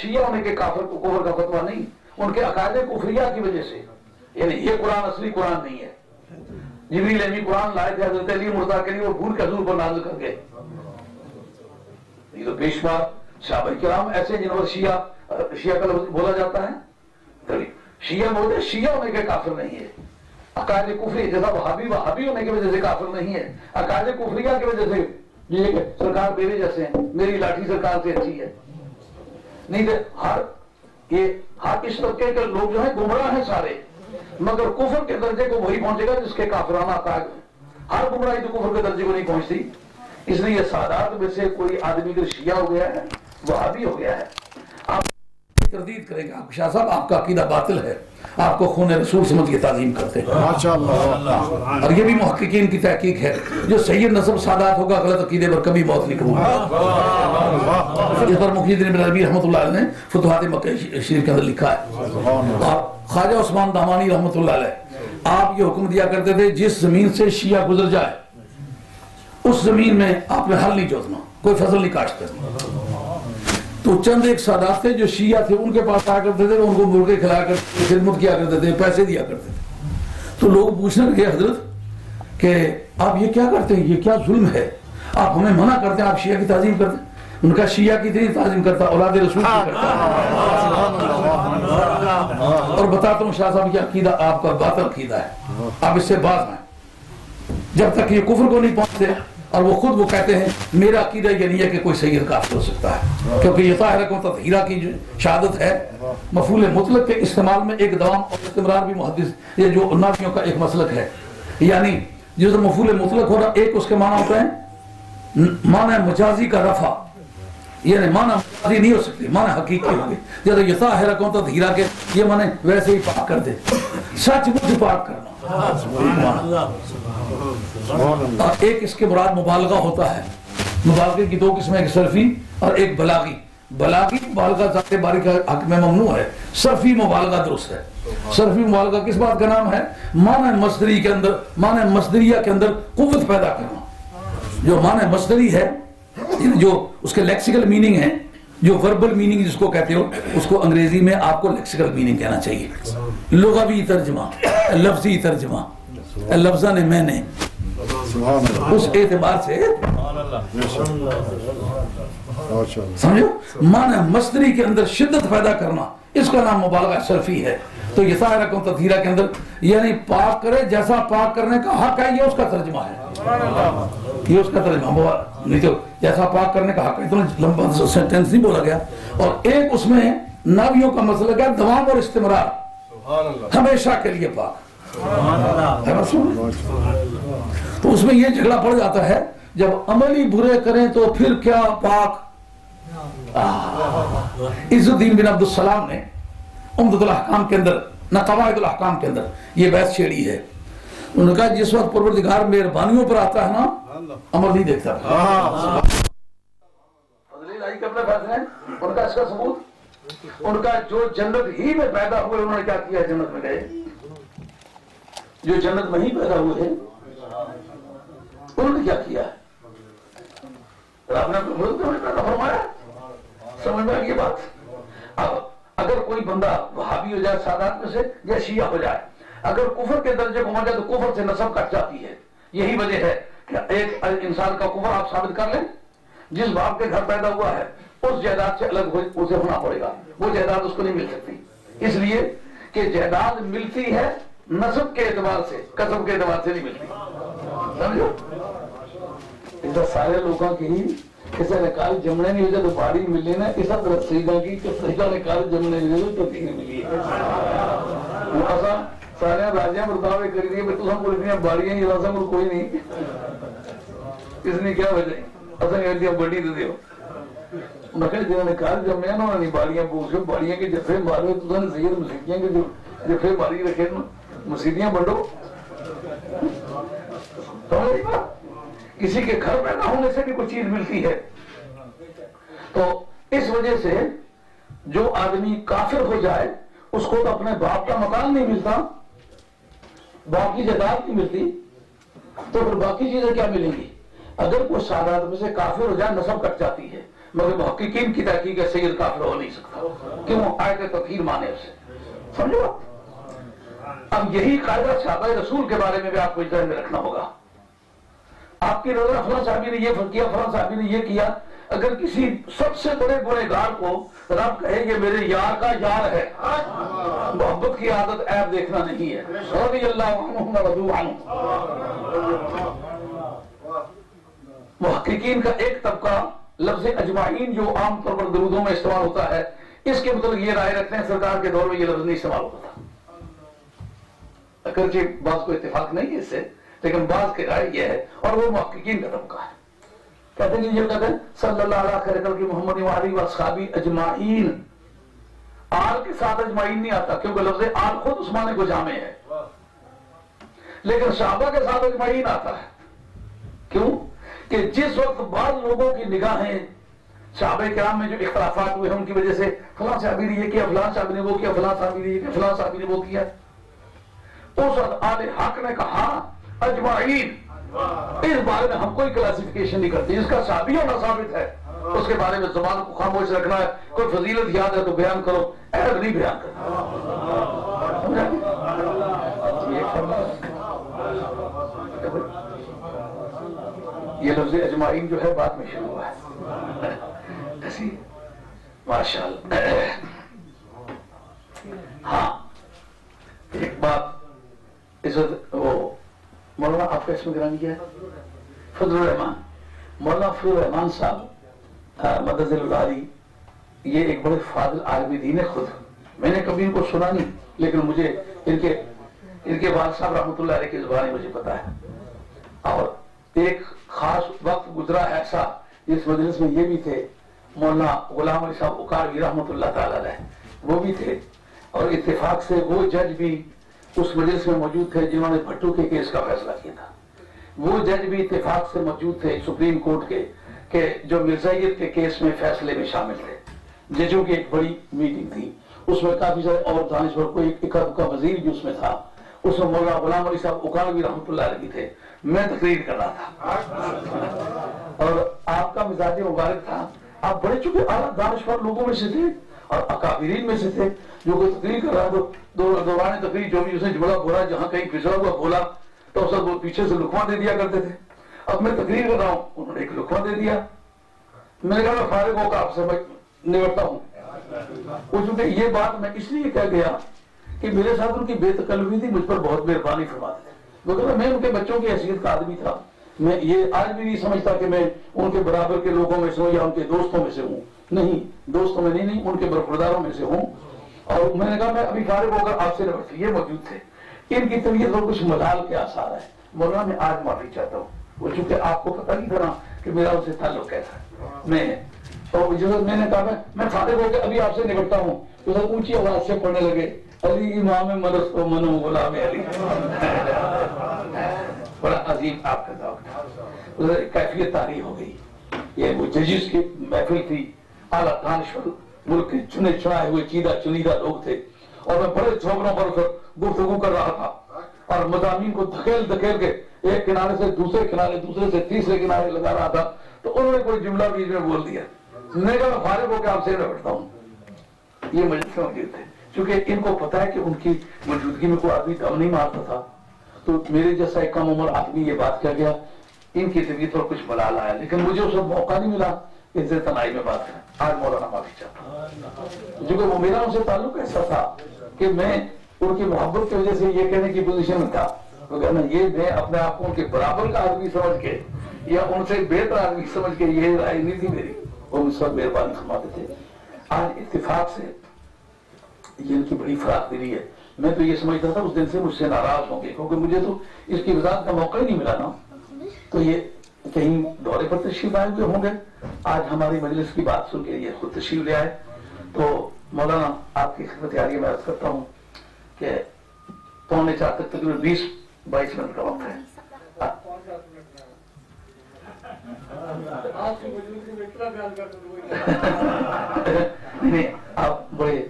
شیعہ ہونے کے کافر کو کفر کا فتویٰ نہیں، ان کے عقائد کفریہ کی وجہ سے، یعنی یہ قرآن اصلی قرآن نہیں ہے۔ جبریل امین قرآن لائے تھے حضرت علی مرتضیٰ کے لیے، وہ بھول کے حضور پر نازل کر گئے۔ یہ تو بے شمار صحابہ کرام ایسے جن پر شیعہ کا لفظ بولا جاتا ہے۔ شیعہ موجود، شیعہ ہونے کے کافر نہیں ہے، عقائد کفری جیسا وہابی ہونے کی وجہ سے کافر نہیں ہے، عقائد کفریہ کی وجہ سے یہ کہ سرکار میرے جیسے ہیں، میری لاٹھی سرکار سے اچھی ہے، نہیں تو ہر اس طبقے کے لوگ جو ہیں گمراہ ہیں سارے، مگر کفر کے درجے کو وہی پہنچے گا جس کے کافرانہ عقائد ہیں۔ ہر گمراہی تو کفر کے درجے کو نہیں پہنچتی، اس لیے سادات میں سے کوئی آدمی اگر شیعہ ہو گیا ہے، وہابی ہو گیا ہے، آپ تردید کریں گے آپ شاہ صاحب آپ کا عقیدہ باطل ہے، آپ کو خون رسول سمجھ کے تعظیم کرتے ہیں۔ اور یہ بھی محققین کی تحقیق ہے، جو سید نسب سادات ہوگا غلط عقیدے پر کبھی موت نہیں کروں گا۔ اس پر محی الدین بن عربی رحمۃ اللہ علیہ نے فتوحات مکہ شریف کے اندر لکھا ہے۔ اور خواجہ عثمان دامانی رحمۃ اللہ علیہ آپ یہ حکم دیا کرتے تھے جس زمین سے شیعہ گزر جائے اس زمین میں آپ نے ہل نہیں جوتنا، کوئی فصل نہیں کاشت کرنا۔ تو چند ایک سادات تھے جو شیعہ تھے، ان کے پاس آیا کرتے تھے، ان کو مرغے کھلایا کرتے، خدمت کیا کرتے تھے، پیسے دیا کرتے تھے۔ تو لوگ پوچھنے لگے حضرت کہ آپ یہ کیا کرتے ہیں، یہ کیا ظلم ہے، آپ ہمیں منع کرتے ہیں، آپ شیعہ کی تعظیم کرتے ہیں۔ ان کا شیعہ کی اتنی تعظیم کرتا، اولاد رسول کی کرتا۔ اور بتاتا ہوں شاہ صاحب یہ عقیدہ آپ کا باطل عقیدہ ہے، آپ اس سے باز ہیں جب تک یہ کفر کو نہیں پہنچتے۔ اور وہ خود وہ کہتے ہیں میرا عقیدہ یہ نہیں ہے کہ کوئی سید کافر ہو سکتا ہے، کیونکہ یہ طاہرہ و تطہیرہ کی جو شہادت ہے مفعول مطلق کے استعمال میں ایک دوام اور استمرار بھی محدث یہ جو نافیوں کا ایک مسلک ہے، یعنی جو مفعول مطلق ہو رہا ایک اس کے معنی ہوتا ہے معنی مجازی کا رفع، یعنی معنی مجازی نہیں ہو سکتی، معنی حقیقی ہوگی، جیسے یہ طاہرہ و تطہیرہ کے یہ معنی ویسے ہی پاک کر دے، سچ مجھ پاک کرنا۔ اور ایک اس کے مراد مبالغہ ہوتا ہے، مبالغے کی دو قسمیں، ایک صرفی اور ایک بلاغی۔ بلاغی مبالغہ ذات باری کا حق میں ممنوع ہے، صرفی مبالغہ درست ہے۔ صرفی مبالغہ کس بات کا نام ہے؟ معنی مصدری کے اندر، معنی مصدریہ کے اندر قوت پیدا کرنا۔ جو معنی مصدری ہے، جو اس کے لیکسیکل میننگ ہے، جو وربل میننگ جس کو کہتے ہو، اس کو انگریزی میں آپ کو لیکسیکل میننگ کہنا چاہیے، لغوی ترجمہ، لفظی ترجمہ، لفظہ نے میں نے، اس اعتبار سے سمجھو معنی مصدری کے اندر شدت پیدا کرنا، اس کا نام مبالغہ صرفی ہے۔ تو یہ طاہرہ و تطہیرہ کے اندر یعنی پاک کرے جیسا پاک کرنے کا حق ہے، یہ اس کا ترجمہ ہے، یہ اس کا ترجمہ نہیں تو جیسا پاک کرنے کا حق ہے، اتنا لمبا سینٹینس نہیں بولا گیا۔ اور ایک اس میں نبیوں کا مسئلہ ہے دوام اور استمرار، ہمیشہ کے لیے پاک۔ تو اس میں یہ جھگڑا پڑ جاتا ہے جب عملی برے کریں تو پھر کیا پاک۔ عز الدین بن عبد السلام نے عمدۃ الاحکام کے اندر، نہ قواعد الاحکام کے اندر یہ بحث چھیڑی ہے۔ انہوں نے کہا جس وقت پروردگار مہربانیوں پر آتا ہے نا، عمل نہیں دیکھتا۔ فضل الہی کے اپنے فیصلے ہیں، ان کا اس کا ثبوت، ان کا جو جنت ہی میں پیدا ہوئے انہوں نے کیا کیا، جنت میں گئے، جو جنت میں ہی پیدا ہوئے ہیں انہوں نے کیا کیا ہے، آپ نے اپنے ملک میں پیدا فرمایا۔ سمجھ میں یہ بات۔ اب اگر کوئی بندہ وہابی ہو جائے سادات میں سے یا شیعہ ہو جائے، اگر کفر کے درجے کو پہنچ جائے تو کفر سے نسب کٹ جاتی ہے۔ یہی وجہ ہے کہ ایک انسان کا کفر آپ ثابت کر لیں، جس باپ کے گھر پیدا ہوا ہے اس جائیداد سے الگ اسے ہونا پڑے گا، وہ جائیداد اس کو نہیں مل سکتی، اس لیے کہ جائیداد ملتی ہے نسب کے اعتبار سے، کسب کے اعتبار سے نہیں ملتی۔ سمجھو ادھر سارے لوگوں کی کسی نے کال جمنے نہیں ہوئے تو بھاڑی ملی نا، اس طرح سیدھا کی کہ سیدھا نے کال جمنے نہیں ہوئے تو نہیں ملی ہے۔ ایسا سارے راجیاں مرتاوے کری دی ہے، تو ہم بولتے ہیں بھاڑیاں ہی راسا مر کوئی نہیں، اس نے کیا وجہ اصلا نہیں ہوتی بڑی تو دیو میں کہا جنہوں نے کال جمنے نا نہیں باڑیاں پوچھو، باڑیاں کے جفے مارے تو نے سید مسیحیاں کے جو جفے ماری رکھے مسیحیاں بڑھو۔ کسی کے گھر پیدا ہونے سے بھی کوئی چیز ملتی ہے۔ تو اس وجہ سے جو آدمی کافر ہو جائے اس کو تو اپنے باپ کا مکان نہیں ملتا، باپ کی جائیداد نہیں ملتی، تو پھر باقی چیزیں کیا ملیں گی؟ اگر کوئی سادات میں سے کافر ہو جائے نسب کٹ جاتی ہے، مگر محققین کی تحقیق ہے سید کافر ہو نہیں سکتا، کیوں؟ آیت تطہیر مانے اسے، سمجھو؟ اب یہی قاعدہ صحابہ رسول کے بارے میں بھی آپ کو ذہن میں رکھنا ہوگا. آپ کی نظر فلاں صحابی نے یہ کیا، فلاں صحابی نے یہ کیا. اگر کسی سب سے بڑے گنہگار کو رب کہے کہ میرے یار کا یار ہے، محبت کی عادت عیب دیکھنا نہیں ہے. رضی اللہ عنہم ورضوا عنہ. محققین کا ایک طبقہ لفظ اجمعین جو عام طور پر درودوں میں استعمال ہوتا ہے، اس کے مطلب یہ رائے رکھتے ہیں سرکار کے دور میں یہ لفظ نہیں استعمال ہوتا تھا. اگرچہ بعض کو اتفاق نہیں ہے اس سے، لیکن بعض کی رائے یہ ہے، اور وہ محققین کا طبقہ ہے. کہتے ہیں یہ کہتے ہیں صلی اللہ علیہ خیر کی محمد وعلی واصحابہ اجمعین. آل کے ساتھ اجمعین نہیں آتا، کیونکہ لفظ آل خود اس معنی کو جامع ہے، لیکن صحابہ کے ساتھ اجمعین آتا ہے. کیوں؟ کہ جس وقت بعض لوگوں کی نگاہیں صحابہ کرام میں جو اختلافات ہوئے ہیں ان کی وجہ سے فلاں صحابی نے یہ کیا، فلاں صحابی نے وہ کیا، فلاں صحابی نے یہ کیا، فلاں صحابی نے وہ کیا، اس وقت آل حق نے کہا اجمعین. اس بارے میں ہم کوئی کلاسیفیکیشن نہیں کرتے، جس کا صحابی ہونا ثابت ہے اس کے بارے میں زبان کو خاموش رکھنا ہے. کوئی فضیلت یاد ہے تو بیان کرو، عیب نہیں بیان کرنا. یہ لفظ اجمعین جو ہے بعد میں شروع ہوا ہے. ماشاءاللہ. ہاں ایک بات، اس وقت وہ مولانا آپ کا اسم گرامی کیا ہے؟ فضل الرحمان. مولانا فضل الرحمان صاحب مدد العالی، یہ ایک بڑے فاضل عالم دین ہے. خود میں نے کبھی ان کو سنا نہیں، لیکن مجھے ان کے والد صاحب رحمۃ اللہ علیہ کی زبانی مجھے پتا ہے. اور ایک خاص وقت گزرا ایسا جس مجلس میں یہ بھی تھے مولانا غلام علی صاحب اکاڑوی رحمۃ اللہ تعالی علیہ، وہ بھی تھے. اور اتفاق سے وہ جج بھی اس مجلس میں موجود تھے جنہوں نے بھٹو کے کیس کا فیصلہ کیا تھا. وہ جج بھی اتفاق سے موجود تھے سپریم کورٹ کے، کہ جو مرزائیت کے کیس میں فیصلے میں شامل تھے. ججوں کی ایک بڑی میٹنگ تھی، اس میں کافی سارے اور دانشور، کوئی اکا دکا وزیر بھی اس میں تھا. اس میں مولانا غلام علی صاحب اکاڑوی رحمۃ اللہ علیہ تھے. میں تقریر کر رہا تھا اور آپ کا مزاج مبارک تھا. آپ بڑے چونکہ اعلیٰ دانشور لوگوں میں سے تھے اور اکابرین میں سے تھے. جو کوئی تقریر کر رہا تو دوران تقریر جو بھی اس نے جملہ بولا، جہاں کہیں پھسلا ہوا بولا تو سب وہ پیچھے سے لقمہ دے دیا کرتے تھے. اب میں تقریر کر رہا ہوں، انہوں نے ایک لقمہ دے دیا. میں نے کہا میں فارغ ہو کر آپ سے نمٹتا ہوں. وہ چونکہ یہ بات میں اس لیے کہہ گیا کہ میرے ساتھ ان کی بے تکلفی تھی، مجھ پر بہت مہربانی فرماتے تھے. میں ان کے بچوں کی حیثیت کا آدمی تھا. میں یہ آج بھی نہیں سمجھتا کہ میں ان کے برابر کے لوگوں میں سے ہوں یا ان کے دوستوں میں سے ہوں. نہیں، دوستوں میں نہیں، ان کے برخورداروں میں سے ہوں. اور میں نے کہا میں ابھی فارغ ہو کر آپ سے نمٹتا. یہ موجود تھے. ان کی طبیعت اور کچھ ملال کے آثار ہے. مولانا میں آج معافی چاہتا ہوں. وہ چونکہ آپ کو پتہ نہیں تھا کہ میرا ان سے تعلق کیسا ہے. میں نے کہا میں فارغ ہو کے ابھی آپ سے نمٹتا ہوں. تو سب اونچی آواز سے پڑھنے لگے علی امام مرست و منو غلام علی. بڑا عظیم آپ کا ذوق تھا. کیفیت طاری ہو گئی. یہ وہ ججز کی محفل تھی، اعلیٰ دانشور ملک کے چنے چنائے ہوئے چنیدہ لوگ تھے. اور میں بڑے جھوپڑوں پر گفتگو کر رہا تھا اور مضامین کو دھکیل کے ایک کنارے سے دوسرے کنارے، دوسرے سے تیسرے کنارے لگا رہا تھا. تو انہوں نے کوئی جملہ بیچ میں بول دیا. میں نے کہا میں فارغ ہو کے آپ سے نمٹتا ہوں. یہ مجلس میں موجود تھے. چونکہ ان کو پتا ہے کہ ان کی موجودگی میں کوئی آدمی دم نہیں مارتا تھا، تو میرے جیسا ایک کم عمر آدمی یہ بات کہہ گیا. ان کی طبیعت پر کچھ ملال آیا، لیکن مجھے اس وقت موقع نہیں ملا ان سے تنہائی میں بات کریں. آج مولانا معافی چاہتا ہوں، کیونکہ وہ میرا ان سے تعلق ایسا تھا کہ میں ان کی محبت کی وجہ سے یہ کہنے کی پوزیشن میں تھا. یہ میں اپنے آپ کو ان کے برابر کا آدمی سمجھ کے یا ان سے بہتر آدمی سمجھ کے یہ رائے نہیں تھی میری. وہ مجھ پر مہربانی فرماتے تھے. آج اتفاق سے یہ ان کی بڑی فراخ دلی ہے. میں تو یہ سمجھتا تھا اس دن سے مجھ سے ناراض ہوں گے، کیونکہ مجھے تو اس کی وضاحت کا موقع ہی نہیں ملا نا. تو یہ کہیں دورے پر تشریف آئے ہوئے ہوں گے. آج ہماری مجلس کی بات سن کے یہ خود تشریف لے آئے. تو مولانا آپ کی خدمت عالیہ میں عرض کرتا ہوں کہ 3:45 تک تقریباً 20-22 منٹ کا وقت ہے. نہیں، آپ بڑے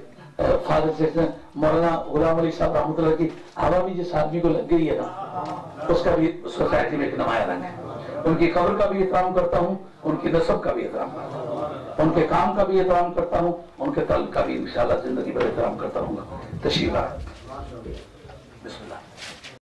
فاضل سے مولانا غلام علی صاحب رحمۃ اللہ کی ہوا بھی جس آدمی کو لگ گئی ہے نا، اس کا بھی سوسائٹی میں ایک نمایاں رنگ ہے. ان کی قبر کا بھی احترام کرتا ہوں، ان کی نسب کا بھی احترام کرتا ہوں. ان کے کام کا بھی احترام کرتا ہوں، ان کے قلب کا بھی انشاءاللہ زندگی بھر احترام کرتا رہوں گا. تشریف لائیں. بسم اللہ.